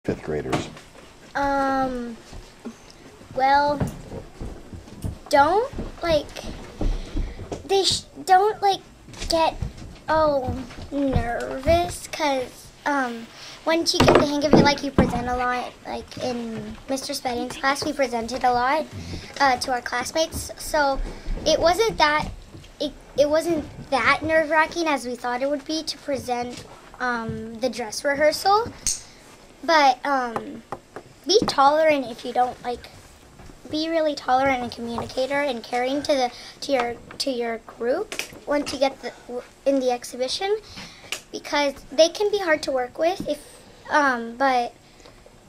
fifth graders? Well, don't don't get nervous, because once you get the hang of it, you present a lot. Like in Mr. Spedding's class, we presented a lot to our classmates, so it wasn't that nerve-wracking as we thought it would be to present the dress rehearsal. But be tolerant if you don't be really tolerant and communicator and caring to your group once you get in the exhibition, because they can be hard to work with but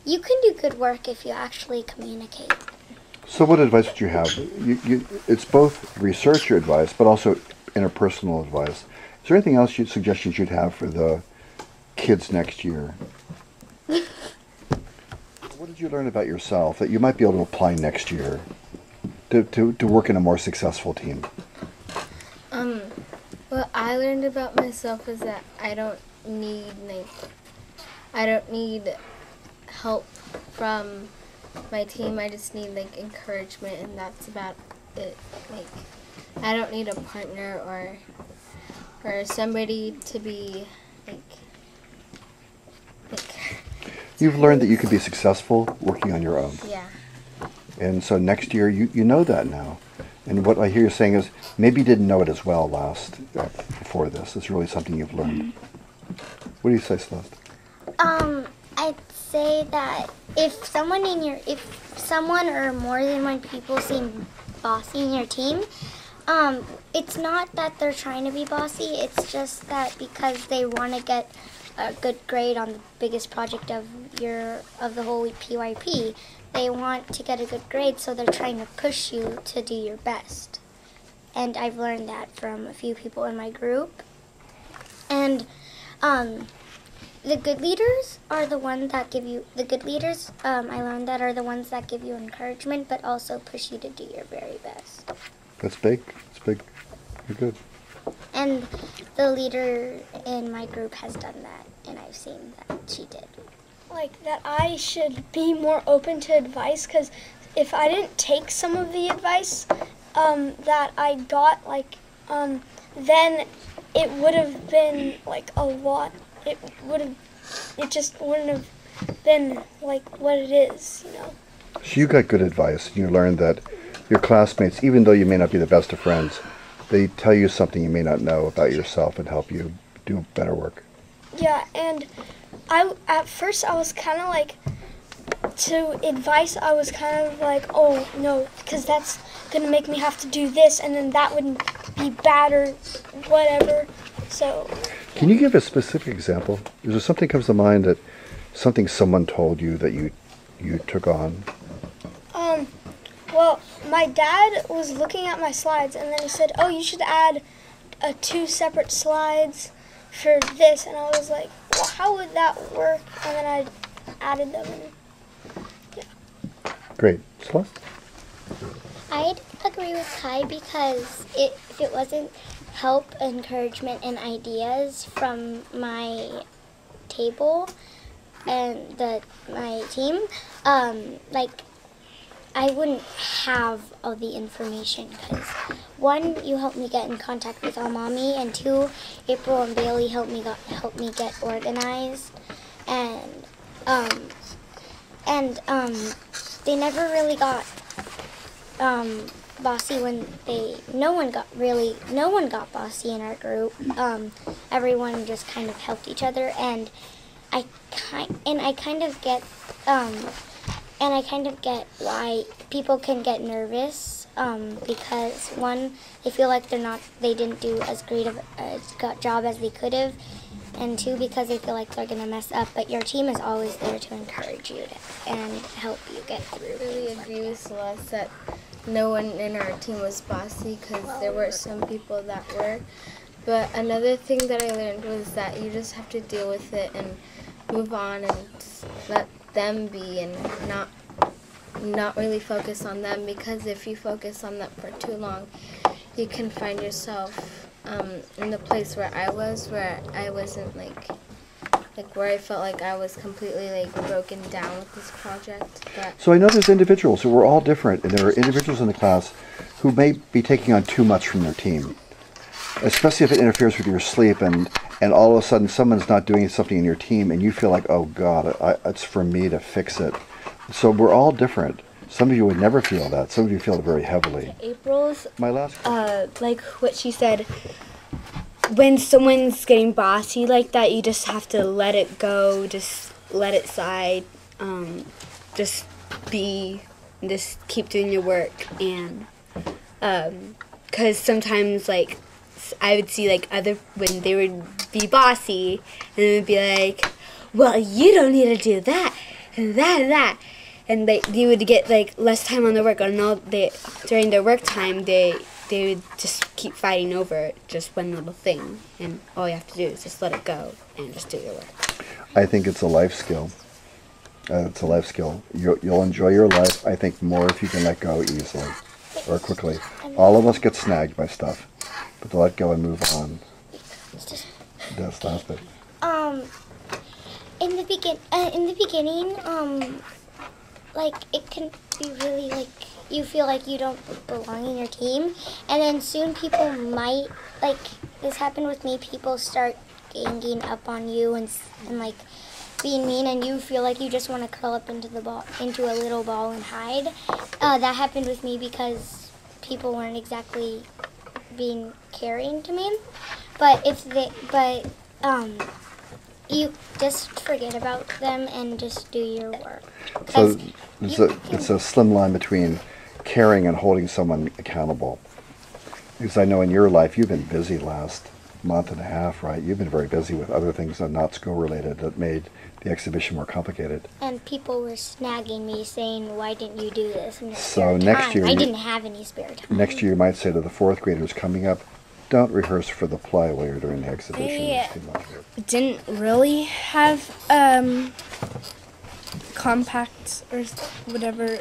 you can do good work if you actually communicate. So what advice would you have? It's both researcher advice, but also interpersonal advice. Is there anything else suggestions you'd have for the kids next year? What did you learn about yourself that you might be able to apply next year to work in a more successful team? What I learned about myself is that I don't need help from my team. I just need encouragement, and that's about it. I don't need a partner or somebody to be You've learned that you can be successful working on your own. Yeah. And so next year you know that now. And what I hear you saying is maybe you didn't know it as well before this. It's really something you've learned. What do you say, Celeste? I'd say that if someone or more than one people seem bossy in your team, it's not that they're trying to be bossy. It's just that because they want to get a good grade on the biggest project of the whole PYP, they want to get a good grade, so they're trying to push you to do your best. And I've learned that from a few people in my group. And the good leaders are the ones that give you, I learned that are the ones that give you encouragement, but also push you to do your very best. That's big. That's big. You're good. And the leader in my group has done that, and I've seen that she did. That I should be more open to advice, because if I didn't take some of the advice that I got, then it would have been a lot. It just wouldn't have been what it is, So you got good advice. You learned that your classmates, even though you may not be the best of friends, they tell you something you may not know about yourself and help you do better work. Yeah, and at first I was kind of to advice, I was kind of oh no, because that's gonna make me have to do this, and then that would be bad or whatever. So can you give a specific example? Is there something comes to mind that something someone told you that you took on? Well, my dad was looking at my slides, and then he said, "Oh, you should add 2 separate slides for this," and I was like, "Well, how would that work?" And then I added them. And, yeah. Great. Celeste? I'd agree with Kai, because if it wasn't help, encouragement, and ideas from my table and my team, I wouldn't have all the information, because 1, you helped me get in contact with our mommy, and 2, April and Bailey helped me get organized, and they never really got bossy no one got bossy in our group. Everyone just kind of helped each other, and I kind of get why people can get nervous, because 1, they feel like they didn't do as great of a job as they could have, and 2, because they feel like they're going to mess up. But your team is always there to encourage you and help you get through. I really agree with Celeste that no one in our team was bossy, because there were some people that were. But another thing that I learned was that you just have to deal with it and move on and let them be, and not really focus on them, because if you focus on them for too long, you can find yourself in the place where I wasn't like where I felt like I was completely like broken down with this project. But So I know there's individuals who are all different, and there are individuals in the class who may be taking on too much from their team, especially if it interferes with your sleep, and all of a sudden someone's not doing something in your team, and you feel like, oh God, it's for me to fix it. So we're all different. Some of you would never feel that. Some of you feel it very heavily. April's, My last question. like what she said, when someone's getting bossy like that, you just have to let it go, just let it slide, just keep doing your work, and, because sometimes, like, I would see, like, when they would be bossy, and it would be like, well, you don't need to do that, and that, and that. And they would get, like, less time on their work. And during their work time, they would just keep fighting over just one little thing. And all you have to do is just let it go and just do your work. I think it's a life skill. It's a life skill. You'll enjoy your life, I think, more if you can let go easily or quickly. All of us get snagged by stuff, but to let go and move on. That's it. In the beginning, like, it can be really, like, you feel like you don't belong in your team, and then soon people might, like, this happened with me, people start ganging up on you and like, being mean, and you feel like you just want to curl up into a little ball and hide. That happened with me because people weren't exactly being caring to me, but you just forget about them and just do your work. So it's a slim line between caring and holding someone accountable. Because I know in your life you've been busy last month and a half, right? You've been very busy with other things that are not school related that made the exhibition more complicated. And people were snagging me saying, why didn't you do this in your So spare next time? year I didn't have any spare time. Next year you might say to the fourth graders coming up, don't rehearse for the play while you're doing the exhibition. It's too much work. Didn't really have compacts or whatever.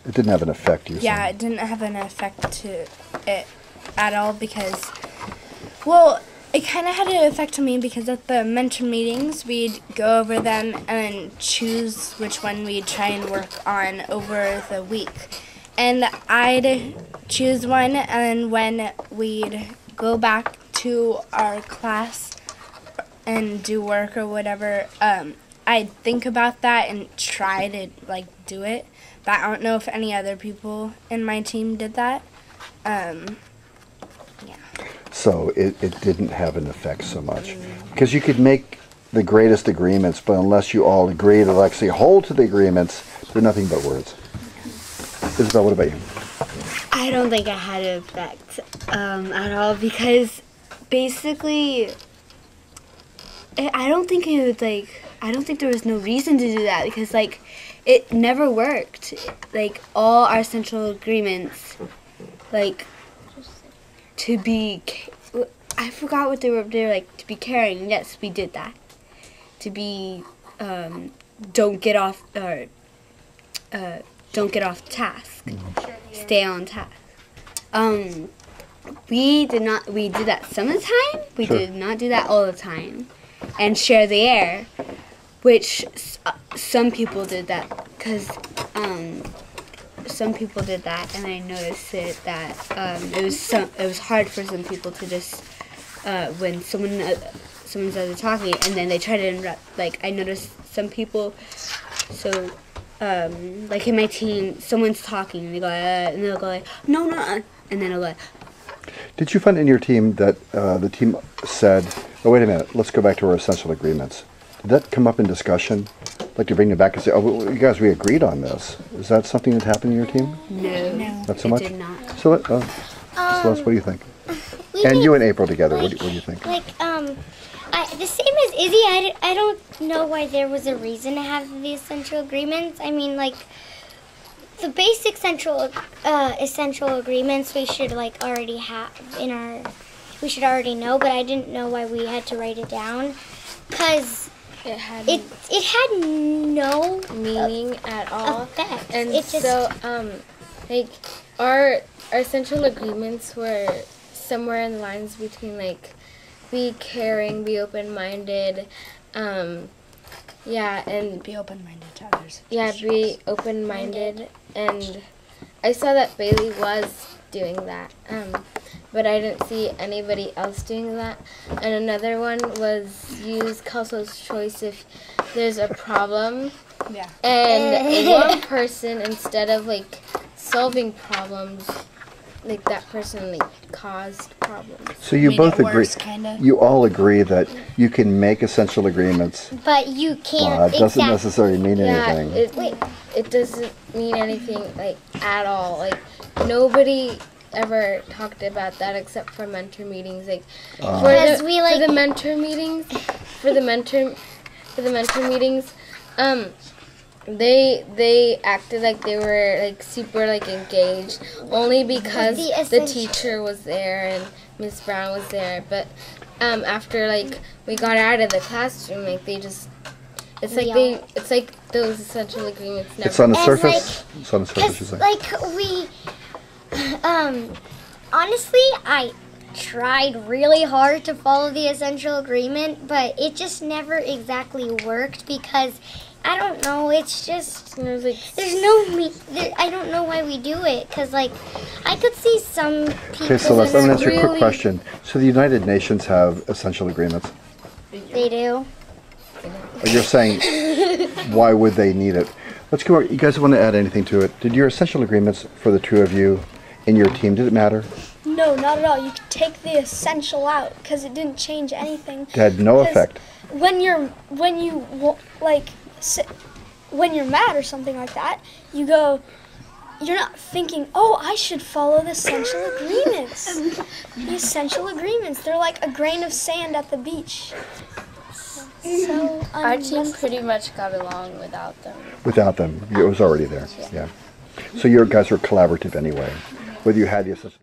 It didn't have an effect, you're Yeah, saying. it didn't have an effect to it at all because, well, it kind of had an effect on me because at the mentor meetings, we'd go over them and choose which one we'd try and work on over the week. And I'd choose one, and when we'd go back to our class and do work or whatever, I'd think about that and try to, like, do it. But I don't know if any other people in my team did that. Yeah. So it didn't have an effect so much. Because you could make the greatest agreements, but unless you all agree to actually hold to the agreements, they're nothing but words. Isabel, what about you? I don't think it had an effect at all because basically, I don't think there was no reason to do that because, like, it never worked. Like, all our central agreements, like, to be, I forgot what they were like, to be caring. Yes, we did that. To be, don't get off task. Stay on task. We did that some of the time. We Sure. did not do that all the time. And share the air, which some people did that because some people did that, and I noticed that it was hard for some people to just when someone's other talking, and then they try to interrupt. Like, I noticed some people, so like in my team, someone's talking and they go and they'll go like, no, and then I'll go. Did you find in your team that the team said, oh, wait a minute, let's go back to our essential agreements? Did that come up in discussion? Like to bring them back and say, oh, well, you guys, we agreed on this. Is that something that happened in your team? No, Not so it much? did not. So, Celeste, what do you think? And you and April together, what do you think? Like, the same as Izzy, I don't know why there was a reason to have the essential agreements. I mean, like, the basic essential agreements we should, like, already have we should already know, but I didn't know why we had to write it down, because it had no meaning at all. Effect. And it just, so, like, our essential agreements were somewhere in the lines between, like, be caring, be open-minded. Yeah, and Be open-minded to others. yeah, be open-minded. And I saw that Bailey was doing that, but I didn't see anybody else doing that. And another one was use Kelso's choice if there's a problem. Yeah. And one person, instead of like solving problems, like that person like caused problems. So you Made both it agree. worse, kinda. You all agree that you can make essential agreements. But you can't. It doesn't exact- necessarily mean anything. It doesn't mean anything like at all. Like nobody ever talked about that except for mentor meetings. Like Because we, like- for the mentor meetings, they acted like they were like super like engaged only because The the essential- teacher was there and Miss Brown was there. But after like we got out of the classroom, like they just it's like those essential agreements never. It's on the As surface. It's on the surface. Because, You say. like, we, honestly, I tried really hard to follow the essential agreement, but it just never exactly worked because, I don't know, it's just, There's like I don't know why we do it, because, like, I could see some people. Okay, so let me answer a quick really- question. So the United Nations have essential agreements. They do. You're saying, why would they need it? Let's go. You guys want to add anything to it? Did your essential agreements for the two of you in your team, did it matter? No, not at all. You could take the essential out because it didn't change anything. It had no 'Cause effect. When you're mad or something like that, you go. You're not thinking, oh, I should follow the essential agreements. The essential agreements, they're like a grain of sand at the beach. So Our team pretty much got along without them. Without them, it was already there. Yeah. So your guys were collaborative anyway, whether you had the essential.